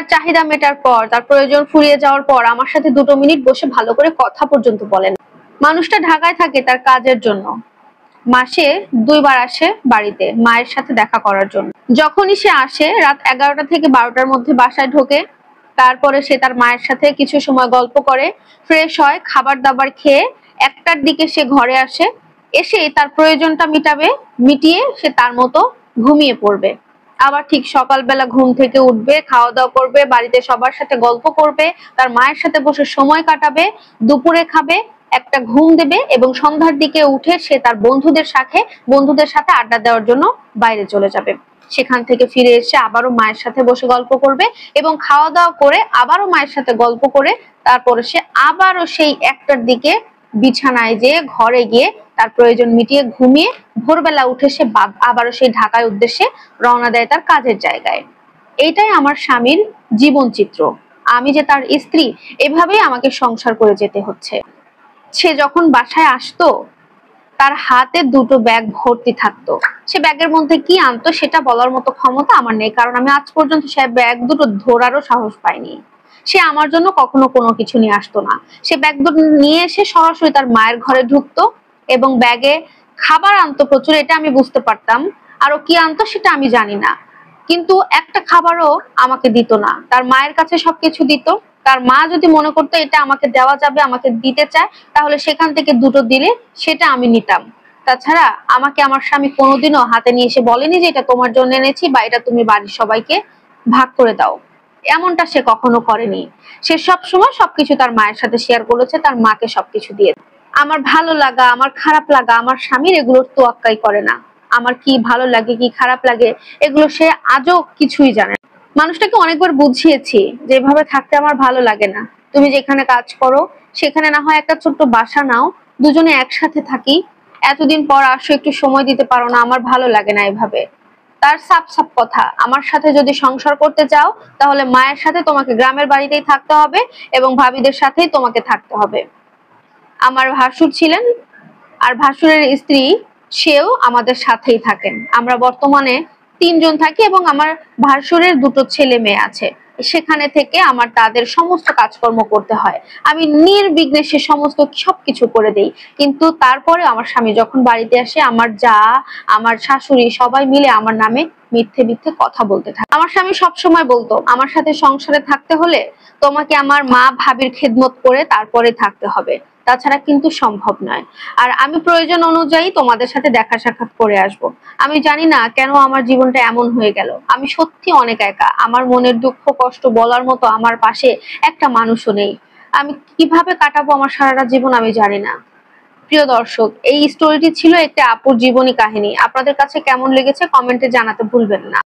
তার চাহিদা মেটার পর, তার প্রয়োজন ফুরিয়ে যাওয়ার পর আমার সাথে 2 মিনিট বসে ভালো করে কথা পর্যন্ত বলেন। মানুষটা ঢাকায় থাকে তার কাজের জন্য, মাসে 2 বার আসে বাড়িতে মায়ের সাথে দেখা করার জন্য। যখনই সে আসে রাত 11টা থেকে 12টার মধ্যে বাসায় ঢোকে। তারপরে সে তার মায়ের সাথে কিছু সময় গল্প করে, ফ্রেশ হয়, খাবার দাবার খেয়ে 1টার দিকে সে ঘরে আসে। এসে তার প্রয়োজনটা মিটিয়ে সে তার মতো ঘুমিয়ে পড়বে। আবার ঠিক সকালবেলা ঘুম থেকে উঠবে, খাওয়া দাওয়া করবে, বাড়িতে সবার সাথে গল্প করবে, তার মায়ের সাথে বসে সময় কাটাবে, দুপুরে খাবে, একটা ঘুম দেবে এবং সন্ধ্যার দিকে উঠে সে তার বন্ধুদের সাথে আড্ডা দেওয়ার জন্য বাইরে চলে যাবে। সেখান থেকে ফিরে এসে আবারও মায়ের সাথে বসে গল্প করবে এবং খাওয়া দাওয়া করে আবারও মায়ের সাথে গল্প করে তারপরে সে আবারও সেই 1টার দিকে বিছানায় যেয়ে ঘরে গিয়ে তার প্রয়োজন মিটিয়ে ঘুমিয়ে ভোরবেলা উঠে সে আবারও সেই ঢাকার উদ্দেশ্যে রওনা দেয় তার কাজের জায়গায়। এইটাই আমার স্বামীর জীবন চিত্র। আমি যে তার স্ত্রী, এভাবেই আমাকে সংসার করে যেতে হচ্ছে। সে যখন বাসায় আসতো তার হাতে 2টো ব্যাগ ভর্তি থাকতো। সে ব্যাগের মধ্যে কি আনতো সেটা বলার মতো ক্ষমতা আমার নেই, কারণ আমি আজ পর্যন্ত সে ব্যাগ 2টো ধরারও সাহস পাইনি। সে আমার জন্য কখনো কোনো কিছু নিয়ে আসতো না। সে ব্যাগ 2টো নিয়ে এসে সরাসরি তার মায়ের ঘরে ঢুকতো এবং ব্যাগে খাবার আনতো প্রচুর, এটা আমি বুঝতে পারতাম। আরো কি আনতো সেটা আমি জানি না, কিন্তু একটা খাবারও আমাকে দিত না। তার মায়ের কাছে সবকিছু দিত। তার মা যদি মনে করতো এটা আমাকে দেওয়া যাবে, আমাকে দিতে চায়, তাহলে সেখান থেকে 2টো দিলে সেটা আমি নিতাম। তাছাড়া আমাকে আমার স্বামী কোনোদিনও হাতে নিয়ে এসে বলেনি যে এটা তোমার জন্য এনেছি বা এটা তুমি বাড়ির সবাইকে ভাগ করে দাও। এমনটা সে কখনো করেনি। সে সবসময় সবকিছু তার মায়ের সাথে শেয়ার করেছে, তার মাকে সবকিছু দিয়ে। আমার ভালো লাগা, আমার খারাপ লাগা আমার স্বামীর এগুলোর তোয়াক্কাই করে না। আমার কি ভালো লাগে, কি খারাপ লাগে, এগুলো সে আজও কিছুই জানে না। মানুষটাকে অনেকবার বুঝিয়েছি যে এভাবে থাকতে আমার ভালো লাগে না। তুমি যেখানে কাজ করো সেখানে না হয় একটা ছোট্ট বাসা নাও, দুজনে একসাথে থাকি। এতদিন পর আসো, একটু সময় দিতে পারো না? আমার ভালো লাগে না এভাবে। তার সাপ কথা, আমার সাথে যদি সংসার করতে চাও তাহলে মায়ের সাথে তোমাকে গ্রামের বাড়িতেই থাকতে হবে এবং ভাবিদের সাথেই তোমাকে থাকতে হবে। আমার ভাসুর ছিলেন, আর ভাসুরের স্ত্রী সেও আমাদের সাথেই থাকেন। আমরা বর্তমানে 3 জন থাকি এবং আমার ভাসুরের 2টো ছেলে মেয়ে আছে। সেখানে থেকে আমার তাদের সমস্ত কাজকর্ম করতে হয়। আমি নির্বিঘ্নে সে সমস্ত সবকিছু করে দেই, কিন্তু তারপরে আমার স্বামী যখন বাড়িতে আসে আমার যা, আমার শাশুড়ি সবাই মিলে আমার নামে মিথ্যে মিথ্যে কথা বলতে থাকে। আমার স্বামী সবসময় বলতো আমার সাথে সংসারে থাকতে হলে তোমাকে আমার মা ভাবির খেদমত করে তারপরে থাকতে হবে, তাছাড়া কিন্তু সম্ভব নয়। আর আমি প্রয়োজন অনুযায়ী তোমাদের সাথে দেখা সাক্ষাৎ করে আসব। আমি জানি না কেন আমার জীবনটা এমন হয়ে গেল। আমি সত্যি অনেক একা। আমার মনের দুঃখ কষ্ট বলার মতো আমার পাশে একটা মানুষও নেই। আমি কিভাবে কাটাবো আমার সারাটা জীবন আমি জানি না। প্রিয় দর্শক, এই স্টোরিটি ছিল একটা আপুর জীবনী কাহিনী। আপনাদের কাছে কেমন লেগেছে কমেন্টে জানাতে ভুলবেন না।